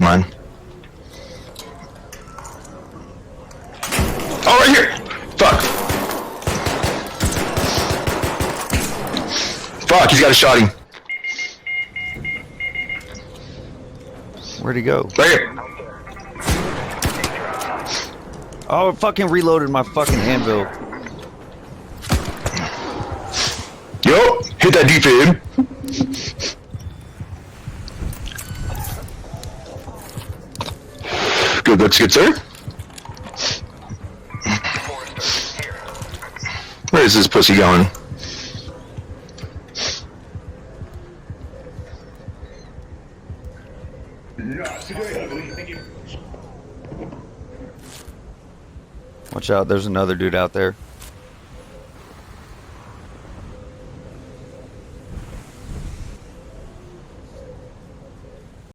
Mine. Oh, right here! Fuck. Fuck, he's got a shotty. Where'd he go? Right here. Oh, it fucking reloaded my fucking anvil. Yo, hit that defib. Good, looks good, sir. Where is this pussy going? Watch out, there's another dude out there.